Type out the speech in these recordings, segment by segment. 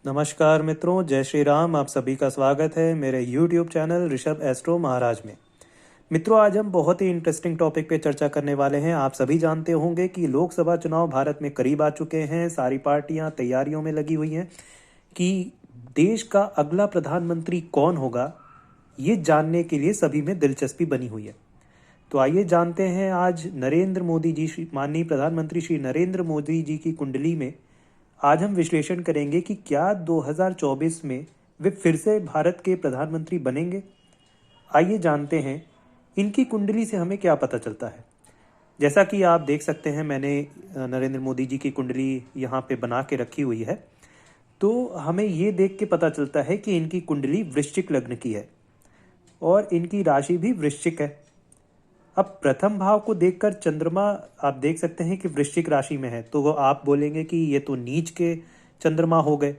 नमस्कार मित्रों, जय श्री राम। आप सभी का स्वागत है मेरे YouTube चैनल ऋषभ एस्ट्रो महाराज में। मित्रों, आज हम बहुत ही इंटरेस्टिंग टॉपिक पे चर्चा करने वाले हैं। आप सभी जानते होंगे कि लोकसभा चुनाव भारत में करीब आ चुके हैं। सारी पार्टियां तैयारियों में लगी हुई हैं कि देश का अगला प्रधानमंत्री कौन होगा, ये जानने के लिए सभी में दिलचस्पी बनी हुई है। तो आइए जानते हैं आज नरेंद्र मोदी जी, माननीय प्रधानमंत्री श्री नरेंद्र मोदी जी की कुंडली में आज हम विश्लेषण करेंगे कि क्या 2024 में वे फिर से भारत के प्रधानमंत्री बनेंगे। आइए जानते हैं इनकी कुंडली से हमें क्या पता चलता है। जैसा कि आप देख सकते हैं, मैंने नरेंद्र मोदी जी की कुंडली यहाँ पे बना के रखी हुई है। तो हमें ये देख के पता चलता है कि इनकी कुंडली वृश्चिक लग्न की है और इनकी राशि भी वृश्चिक है। अब प्रथम भाव को देखकर चंद्रमा आप देख सकते हैं कि वृश्चिक राशि में है, तो आप बोलेंगे कि ये तो नीच के चंद्रमा हो गए।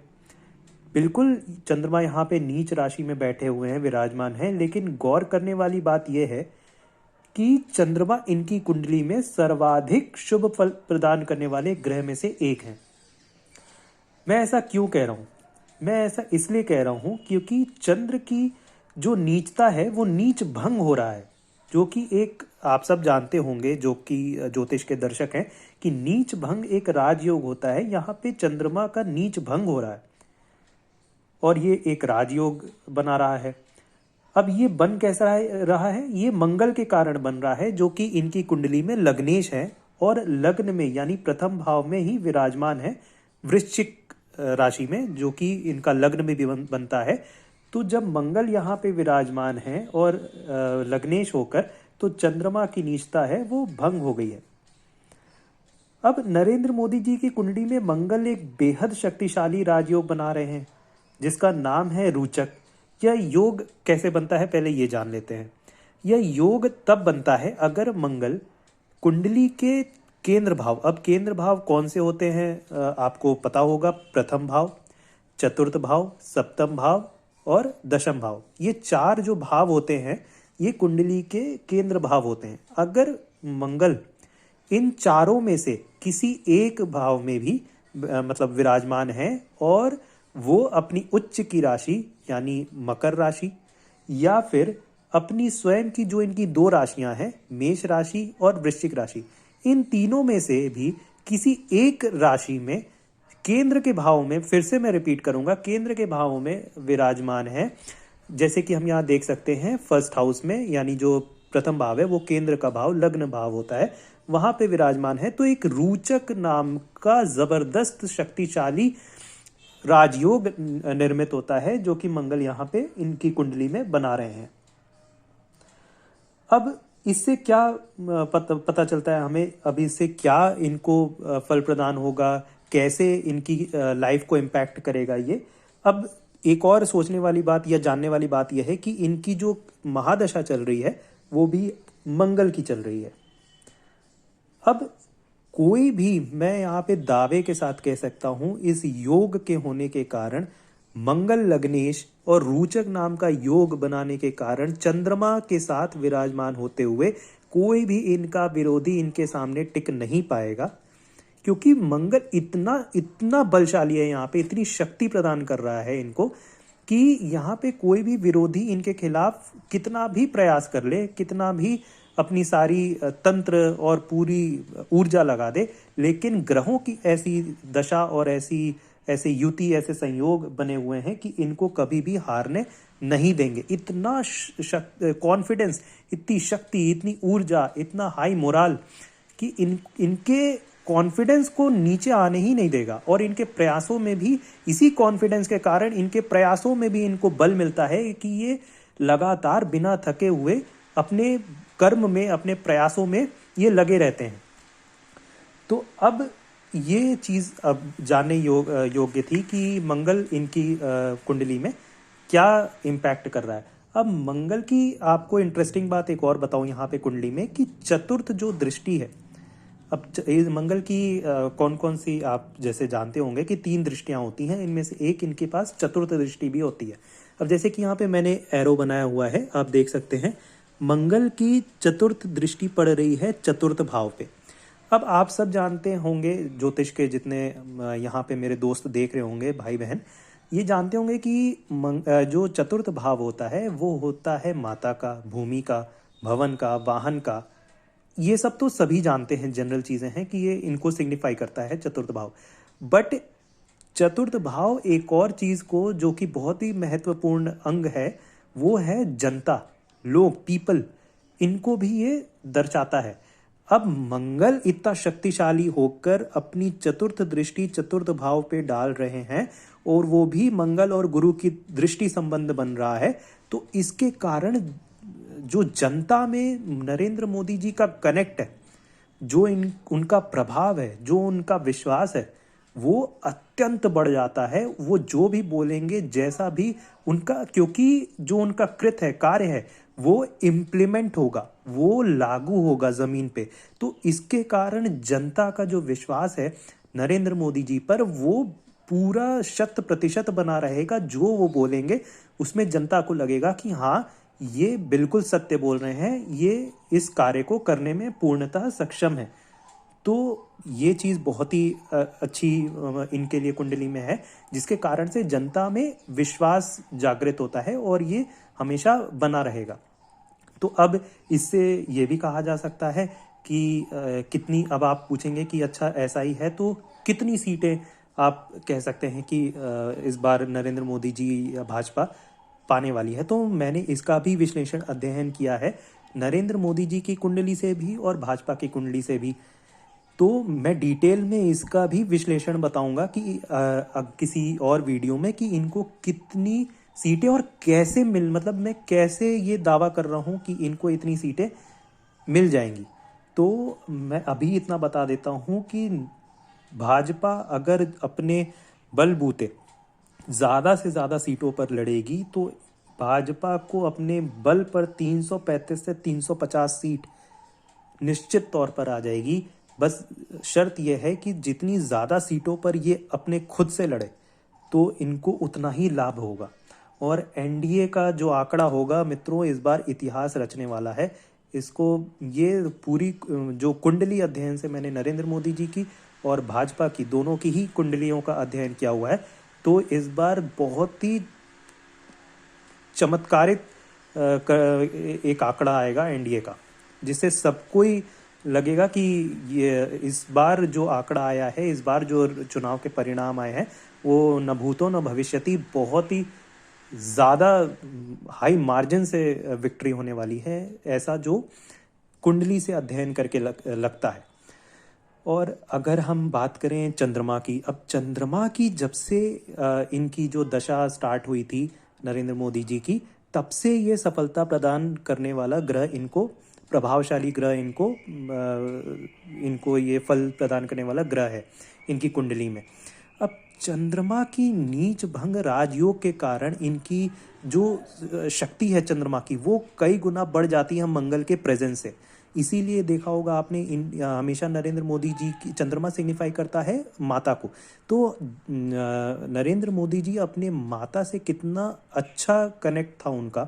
बिल्कुल, चंद्रमा यहाँ पे नीच राशि में बैठे हुए हैं, विराजमान हैं। लेकिन गौर करने वाली बात यह है कि चंद्रमा इनकी कुंडली में सर्वाधिक शुभ फल प्रदान करने वाले ग्रह में से एक हैं। मैं ऐसा क्यों कह रहा हूँ? मैं ऐसा इसलिए कह रहा हूँ क्योंकि चंद्र की जो नीचता है वो नीच भंग हो रहा है, जो कि एक आप सब जानते होंगे, जो कि ज्योतिष के दर्शक हैं, कि नीच भंग एक राजयोग होता है। यहाँ पे चंद्रमा का नीच भंग हो रहा है और ये एक राजयोग बना रहा है। अब ये बन कैसा रहा है? ये मंगल के कारण बन रहा है, जो कि इनकी कुंडली में लग्नेश है और लग्न में यानी प्रथम भाव में ही विराजमान है, वृश्चिक राशि में, जो कि इनका लग्न में भी बनता है। तो जब मंगल यहाँ पे विराजमान है और लग्नेश होकर, तो चंद्रमा की नीचता है वो भंग हो गई है। अब नरेंद्र मोदी जी की कुंडली में मंगल एक बेहद शक्तिशाली राजयोग बना रहे हैं, जिसका नाम है रोचक। यह योग कैसे बनता है, पहले ये जान लेते हैं। यह योग तब बनता है अगर मंगल कुंडली के केंद्र भाव, अब केंद्र भाव कौन से होते हैं आपको पता होगा। प्रथम भाव, चतुर्थ भाव, सप्तम भाव और दशम भाव, ये चार जो भाव होते हैं ये कुंडली के केंद्र भाव होते हैं। अगर मंगल इन चारों में से किसी एक भाव में भी मतलब विराजमान है और वो अपनी उच्च की राशि यानी मकर राशि या फिर अपनी स्वयं की जो इनकी दो राशियां हैं, मेष राशि और वृश्चिक राशि, इन तीनों में से भी किसी एक राशि में केंद्र के भाव में, फिर से मैं रिपीट करूंगा, केंद्र के भाव में विराजमान है। जैसे कि हम यहाँ देख सकते हैं फर्स्ट हाउस में, यानी जो प्रथम भाव है वो केंद्र का भाव लग्न भाव होता है, वहां पे विराजमान है। तो एक रोचक नाम का जबरदस्त शक्तिशाली राजयोग निर्मित होता है, जो कि मंगल यहाँ पे इनकी कुंडली में बना रहे हैं। अब इससे क्या पता चलता है हमें? अब इससे क्या इनको फल प्रदान होगा, कैसे इनकी लाइफ को इम्पैक्ट करेगा ये? अब एक और सोचने वाली बात या जानने वाली बात यह है कि इनकी जो महादशा चल रही है वो भी मंगल की चल रही है। अब कोई भी, मैं यहाँ पे दावे के साथ कह सकता हूँ, इस योग के होने के कारण, मंगल लग्नेश और रोचक नाम का योग बनाने के कारण, चंद्रमा के साथ विराजमान होते हुए कोई भी इनका विरोधी इनके सामने टिक नहीं पाएगा, क्योंकि मंगल इतना इतना बलशाली है, यहाँ पे इतनी शक्ति प्रदान कर रहा है इनको कि यहाँ पे कोई भी विरोधी इनके खिलाफ कितना भी प्रयास कर ले, कितना भी अपनी सारी तंत्र और पूरी ऊर्जा लगा दे, लेकिन ग्रहों की ऐसी दशा और ऐसे युति, ऐसे संयोग बने हुए हैं कि इनको कभी भी हारने नहीं देंगे। इतना कॉन्फिडेंस, इतनी शक्ति, इतनी ऊर्जा, इतना हाई मोरल कि इनके कॉन्फिडेंस को नीचे आने ही नहीं देगा। और इनके प्रयासों में भी, इसी कॉन्फिडेंस के कारण इनके प्रयासों में भी इनको बल मिलता है कि ये लगातार बिना थके हुए अपने कर्म में, अपने प्रयासों में ये लगे रहते हैं। तो अब ये चीज़ अब जानने योग्य थी कि मंगल इनकी कुंडली में क्या इम्पैक्ट कर रहा है। अब मंगल की आपको इंटरेस्टिंग बात एक और बताऊं यहाँ पे कुंडली में, कि चतुर्थ जो दृष्टि है, अब मंगल की कौन कौन सी, आप जैसे जानते होंगे कि 3 दृष्टियां होती हैं, इनमें से एक इनके पास चतुर्थ दृष्टि भी होती है। अब जैसे कि यहाँ पे मैंने एरो बनाया हुआ है, आप देख सकते हैं मंगल की चतुर्थ दृष्टि पड़ रही है चतुर्थ भाव पे। अब आप सब जानते होंगे, ज्योतिष के जितने यहाँ पे मेरे दोस्त देख रहे होंगे, भाई बहन, ये जानते होंगे कि जो चतुर्थ भाव होता है वो होता है माता का, भूमि का, भवन का, वाहन का। ये सब तो सभी जानते हैं, जनरल चीजें हैं कि ये इनको सिग्निफाई करता है चतुर्थ भाव। बट चतुर्थ भाव एक और चीज को, जो कि बहुत ही महत्वपूर्ण अंग है, वो है जनता, लोग, पीपल। इनको भी ये दर्शाता है। अब मंगल इतना शक्तिशाली होकर अपनी चतुर्थ दृष्टि चतुर्थ भाव पे डाल रहे हैं, और वो भी मंगल और गुरु की दृष्टि संबंध बन रहा है। तो इसके कारण जो जनता में नरेंद्र मोदी जी का कनेक्ट है, जो उनका प्रभाव है, जो उनका विश्वास है, वो अत्यंत बढ़ जाता है। वो जो भी बोलेंगे, जैसा भी उनका, क्योंकि जो उनका कृत है, कार्य है, वो इम्प्लीमेंट होगा, वो लागू होगा जमीन पे। तो इसके कारण जनता का जो विश्वास है नरेंद्र मोदी जी पर, वो पूरा 100% बना रहेगा। जो वो बोलेंगे उसमें जनता को लगेगा कि हाँ, ये बिल्कुल सत्य बोल रहे हैं, ये इस कार्य को करने में पूर्णतः सक्षम है। तो ये चीज़ बहुत ही अच्छी इनके लिए कुंडली में है, जिसके कारण से जनता में विश्वास जागृत होता है और ये हमेशा बना रहेगा। तो अब इससे ये भी कहा जा सकता है कि कितनी, अब आप पूछेंगे कि अच्छा ऐसा ही है तो कितनी सीटें आप कह सकते हैं कि इस बार नरेंद्र मोदी जी या भाजपा पाने वाली है। तो मैंने इसका भी विश्लेषण, अध्ययन किया है, नरेंद्र मोदी जी की कुंडली से भी और भाजपा की कुंडली से भी। तो मैं डिटेल में इसका भी विश्लेषण बताऊंगा कि किसी और वीडियो में, कि इनको कितनी सीटें और कैसे मतलब मैं कैसे ये दावा कर रहा हूँ कि इनको इतनी सीटें मिल जाएंगी। तो मैं अभी इतना बता देता हूँ कि भाजपा अगर अपने बलबूते ज़्यादा से ज़्यादा सीटों पर लड़ेगी, तो भाजपा को अपने बल पर 335 से 350 सीट निश्चित तौर पर आ जाएगी। बस शर्त यह है कि जितनी ज़्यादा सीटों पर ये अपने खुद से लड़े, तो इनको उतना ही लाभ होगा। और एनडीए का जो आंकड़ा होगा मित्रों, इस बार इतिहास रचने वाला है। इसको, ये पूरी जो कुंडली अध्ययन से मैंने नरेंद्र मोदी जी की और भाजपा की, दोनों की ही कुंडलियों का अध्ययन किया हुआ है। तो इस बार बहुत ही चमत्कारित एक आंकड़ा आएगा एनडीए का, जिससे सबको ही लगेगा कि ये इस बार जो आंकड़ा आया है, इस बार जो चुनाव के परिणाम आए हैं, वो न भूतो न भविष्यति, बहुत ही ज़्यादा हाई मार्जिन से विक्ट्री होने वाली है, ऐसा जो कुंडली से अध्ययन करके लगता है। और अगर हम बात करें चंद्रमा की, अब चंद्रमा की जब से इनकी जो दशा स्टार्ट हुई थी नरेंद्र मोदी जी की, तब से ये सफलता प्रदान करने वाला ग्रह इनको, प्रभावशाली ग्रह इनको ये फल प्रदान करने वाला ग्रह है इनकी कुंडली में। अब चंद्रमा की नीच भंग राजयोग के कारण इनकी जो शक्ति है चंद्रमा की, वो कई गुना बढ़ जाती है मंगल के प्रेजेंस से। इसीलिए देखा होगा आपने, हमेशा नरेंद्र मोदी जी की, चंद्रमा सिग्निफाई करता है माता को। तो नरेंद्र मोदी जी अपने माता से कितना अच्छा कनेक्ट था उनका,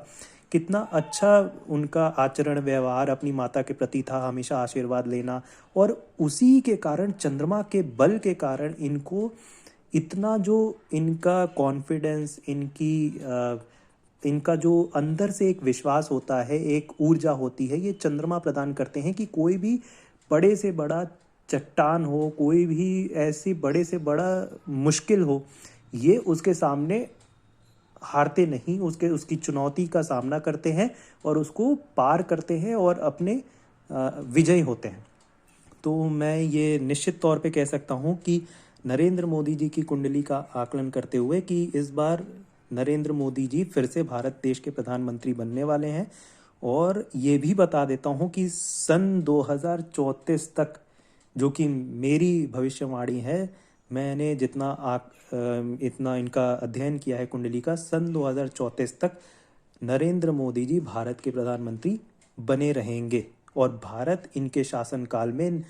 कितना अच्छा उनका आचरण व्यवहार अपनी माता के प्रति था, हमेशा आशीर्वाद लेना। और उसी के कारण, चंद्रमा के बल के कारण, इनको इतना जो इनका कॉन्फिडेंस, इनका जो अंदर से एक विश्वास होता है, एक ऊर्जा होती है, ये चंद्रमा प्रदान करते हैं कि कोई भी बड़े से बड़ा चट्टान हो, कोई भी ऐसी बड़े से बड़ा मुश्किल हो, ये उसके सामने हारते नहीं, उसकी चुनौती का सामना करते हैं और उसको पार करते हैं और अपने विजयी होते हैं। तो मैं ये निश्चित तौर पे कह सकता हूँ कि नरेंद्र मोदी जी की कुंडली का आकलन करते हुए कि इस बार नरेंद्र मोदी जी फिर से भारत देश के प्रधानमंत्री बनने वाले हैं। और ये भी बता देता हूँ कि सन 2034 तक, जो कि मेरी भविष्यवाणी है, मैंने इतना इनका अध्ययन किया है कुंडली का, सन 2034 तक नरेंद्र मोदी जी भारत के प्रधानमंत्री बने रहेंगे और भारत इनके शासनकाल में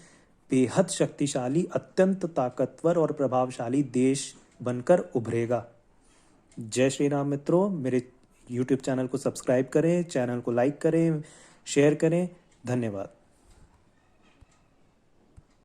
बेहद शक्तिशाली, अत्यंत ताकतवर और प्रभावशाली देश बनकर उभरेगा। जय श्री राम मित्रों, मेरे YouTube चैनल को सब्सक्राइब करें, चैनल को लाइक करें, शेयर करें। धन्यवाद।